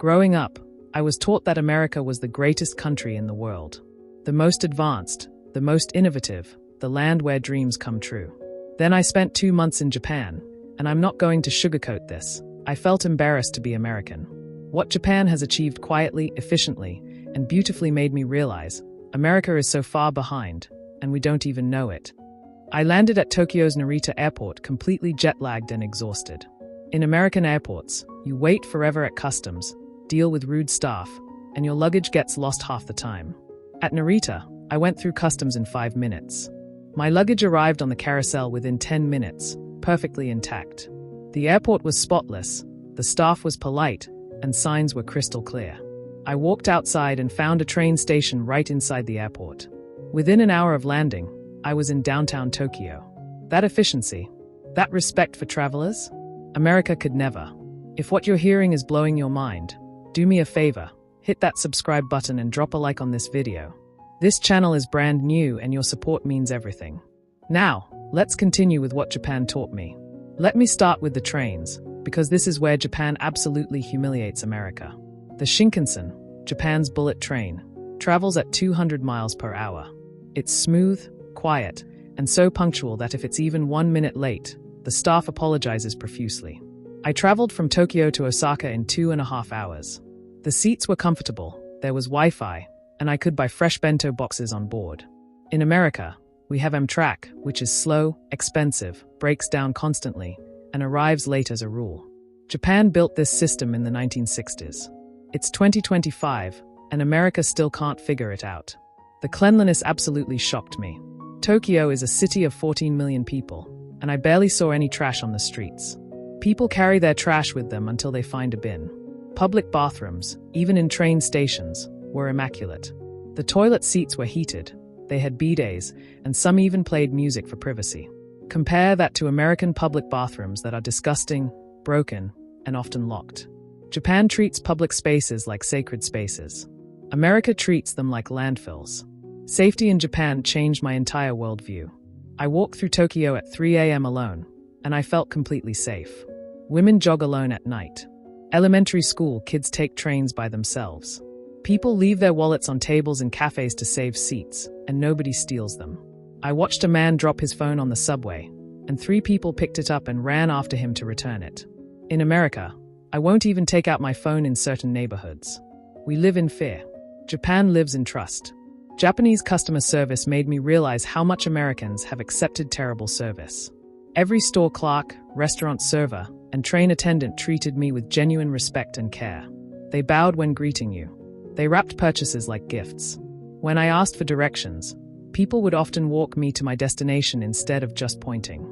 Growing up, I was taught that America was the greatest country in the world. The most advanced, the most innovative, the land where dreams come true. Then I spent 2 months in Japan, and I'm not going to sugarcoat this. I felt embarrassed to be American. What Japan has achieved quietly, efficiently, and beautifully made me realize America is so far behind, and we don't even know it. I landed at Tokyo's Narita airport completely jet-lagged and exhausted. In American airports, you wait forever at customs, deal with rude staff, and your luggage gets lost half the time. At Narita, I went through customs in 5 minutes. My luggage arrived on the carousel within 10 minutes, perfectly intact. The airport was spotless, the staff was polite, and signs were crystal clear. I walked outside and found a train station right inside the airport. Within an hour of landing, I was in downtown Tokyo. That efficiency, that respect for travelers, America could never. If what you're hearing is blowing your mind, do me a favor, hit that subscribe button and drop a like on this video. This channel is brand new and your support means everything. Now, let's continue with what Japan taught me. Let me start with the trains, because this is where Japan absolutely humiliates America. The Shinkansen, Japan's bullet train, travels at 200 miles per hour. It's smooth, quiet, and so punctual that if it's even 1 minute late, the staff apologizes profusely. I traveled from Tokyo to Osaka in 2.5 hours. The seats were comfortable, there was Wi-Fi, and I could buy fresh bento boxes on board. In America, we have Amtrak, which is slow, expensive, breaks down constantly, and arrives late as a rule. Japan built this system in the 1960s. It's 2025, and America still can't figure it out. The cleanliness absolutely shocked me. Tokyo is a city of 14 million people, and I barely saw any trash on the streets. People carry their trash with them until they find a bin. Public bathrooms, even in train stations, were immaculate. The toilet seats were heated, they had bidets, and some even played music for privacy. Compare that to American public bathrooms that are disgusting, broken, and often locked. Japan treats public spaces like sacred spaces. America treats them like landfills. Safety in Japan changed my entire worldview. I walked through Tokyo at 3 a.m. alone, and I felt completely safe. Women jog alone at night. Elementary school kids take trains by themselves. People leave their wallets on tables in cafes to save seats, and nobody steals them. I watched a man drop his phone on the subway, and 3 people picked it up and ran after him to return it. In America, I won't even take out my phone in certain neighborhoods. We live in fear. Japan lives in trust. Japanese customer service made me realize how much Americans have accepted terrible service. Every store clerk, restaurant server, and train attendant treated me with genuine respect and care. They bowed when greeting you. They wrapped purchases like gifts. When I asked for directions, people would often walk me to my destination instead of just pointing.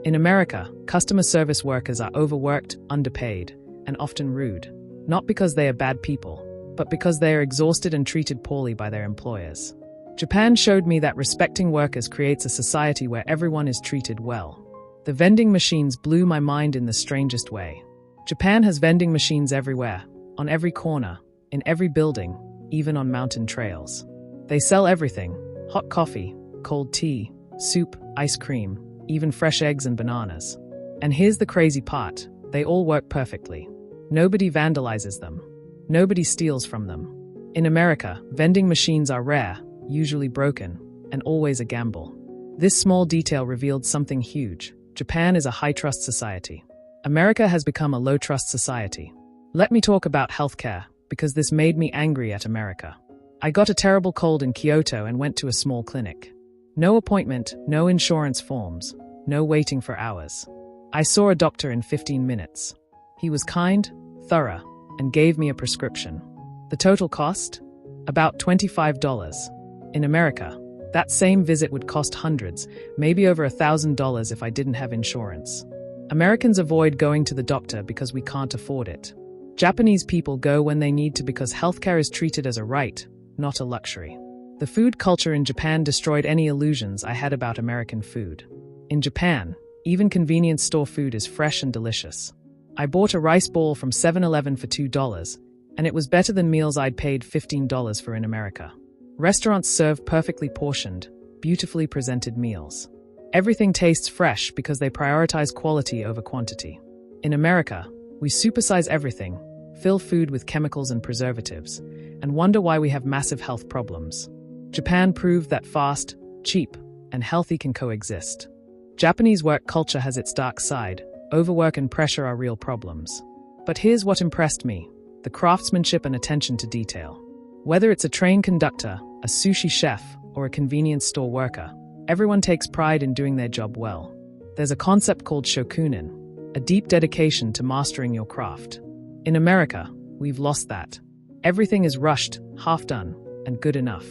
In America, customer service workers are overworked, underpaid, and often rude. Not because they are bad people, but because they are exhausted and treated poorly by their employers. Japan showed me that respecting workers creates a society where everyone is treated well. The vending machines blew my mind in the strangest way. Japan has vending machines everywhere, on every corner, in every building, even on mountain trails. They sell everything: hot coffee, cold tea, soup, ice cream, even fresh eggs and bananas. And here's the crazy part, they all work perfectly. Nobody vandalizes them. Nobody steals from them. In America, vending machines are rare, usually broken, and always a gamble. This small detail revealed something huge. Japan is a high-trust society. America has become a low-trust society. Let me talk about healthcare, because this made me angry at America. I got a terrible cold in Kyoto and went to a small clinic. No appointment, no insurance forms, no waiting for hours. I saw a doctor in 15 minutes. He was kind, thorough, and gave me a prescription. The total cost? About $25. In America, that same visit would cost hundreds, maybe over $1,000 if I didn't have insurance. Americans avoid going to the doctor because we can't afford it. Japanese people go when they need to because healthcare is treated as a right, not a luxury. The food culture in Japan destroyed any illusions I had about American food. In Japan, even convenience store food is fresh and delicious. I bought a rice ball from 7-Eleven for $2, and it was better than meals I'd paid $15 for in America. Restaurants serve perfectly portioned, beautifully presented meals. Everything tastes fresh because they prioritize quality over quantity. In America, we supersize everything: fill food with chemicals and preservatives, and wonder why we have massive health problems. Japan proved that fast, cheap, and healthy can coexist. Japanese work culture has its dark side. Overwork and pressure are real problems. But here's what impressed me: the craftsmanship and attention to detail. Whether it's a train conductor, a sushi chef, or a convenience store worker, everyone takes pride in doing their job well. There's a concept called shokunin, a deep dedication to mastering your craft. In America, we've lost that. Everything is rushed, half done, and good enough.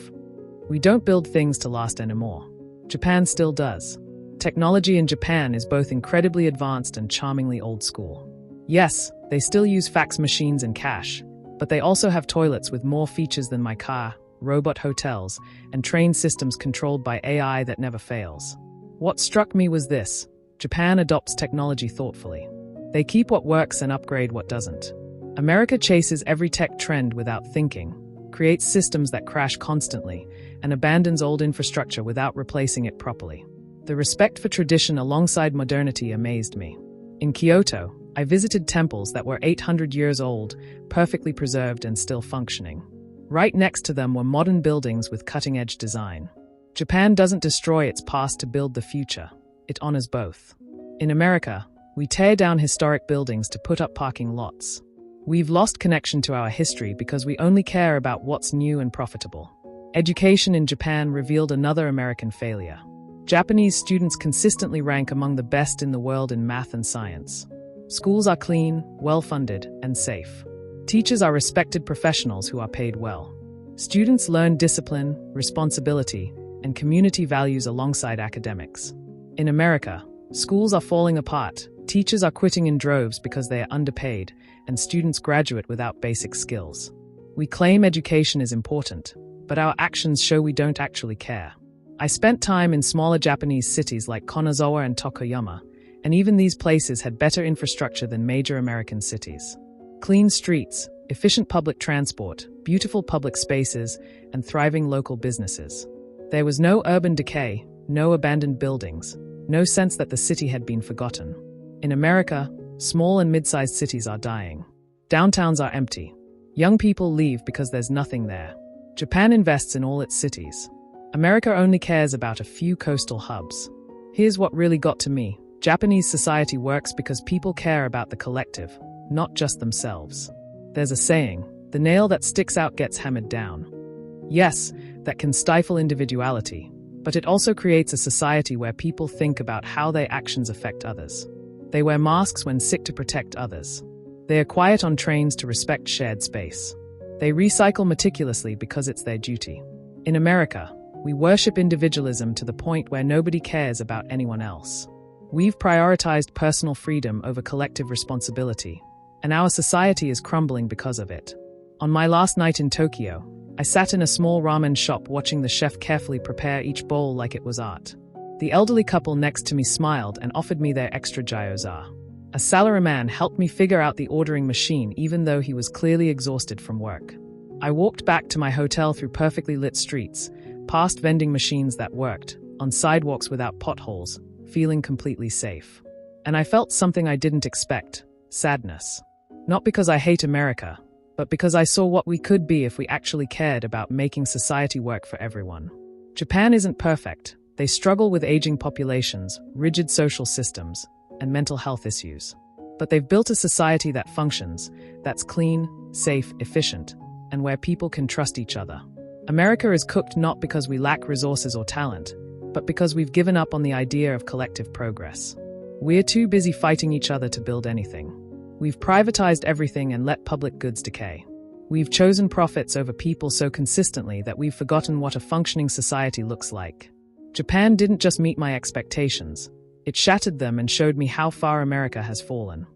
We don't build things to last anymore. Japan still does. Technology in Japan is both incredibly advanced and charmingly old school. Yes, they still use fax machines and cash, but they also have toilets with more features than my car, robot hotels, and train systems controlled by AI that never fails. What struck me was this: Japan adopts technology thoughtfully. They keep what works and upgrade what doesn't. America chases every tech trend without thinking, creates systems that crash constantly, and abandons old infrastructure without replacing it properly. The respect for tradition alongside modernity amazed me. In Kyoto, I visited temples that were 800 years old, perfectly preserved and still functioning. Right next to them were modern buildings with cutting-edge design. Japan doesn't destroy its past to build the future. It honors both. In America, we tear down historic buildings to put up parking lots. We've lost connection to our history because we only care about what's new and profitable. Education in Japan revealed another American failure. Japanese students consistently rank among the best in the world in math and science. Schools are clean, well-funded, and safe. Teachers are respected professionals who are paid well. Students learn discipline, responsibility, and community values alongside academics. In America, schools are falling apart, teachers are quitting in droves because they are underpaid, and students graduate without basic skills. We claim education is important, but our actions show we don't actually care. I spent time in smaller Japanese cities like Kanazawa and Tokoyama, and even these places had better infrastructure than major American cities. Clean streets, efficient public transport, beautiful public spaces, and thriving local businesses. There was no urban decay, no abandoned buildings, no sense that the city had been forgotten. In America, small and mid-sized cities are dying. Downtowns are empty. Young people leave because there's nothing there. Japan invests in all its cities. America only cares about a few coastal hubs. Here's what really got to me. Japanese society works because people care about the collective, not just themselves. There's a saying, the nail that sticks out gets hammered down. Yes, that can stifle individuality, but it also creates a society where people think about how their actions affect others. They wear masks when sick to protect others. They are quiet on trains to respect shared space. They recycle meticulously because it's their duty. In America, we worship individualism to the point where nobody cares about anyone else. We've prioritized personal freedom over collective responsibility, and our society is crumbling because of it. On my last night in Tokyo, I sat in a small ramen shop watching the chef carefully prepare each bowl like it was art. The elderly couple next to me smiled and offered me their extra gyoza. A salaryman helped me figure out the ordering machine even though he was clearly exhausted from work. I walked back to my hotel through perfectly lit streets, past vending machines that worked, on sidewalks without potholes, feeling completely safe. And I felt something I didn't expect: sadness. Not because I hate America, but because I saw what we could be if we actually cared about making society work for everyone. Japan isn't perfect. They struggle with aging populations, rigid social systems, and mental health issues. But they've built a society that functions, that's clean, safe, efficient, and where people can trust each other. America is cooked not because we lack resources or talent, but because we've given up on the idea of collective progress. We're too busy fighting each other to build anything. We've privatized everything and let public goods decay. We've chosen profits over people so consistently that we've forgotten what a functioning society looks like. Japan didn't just meet my expectations. It shattered them and showed me how far America has fallen.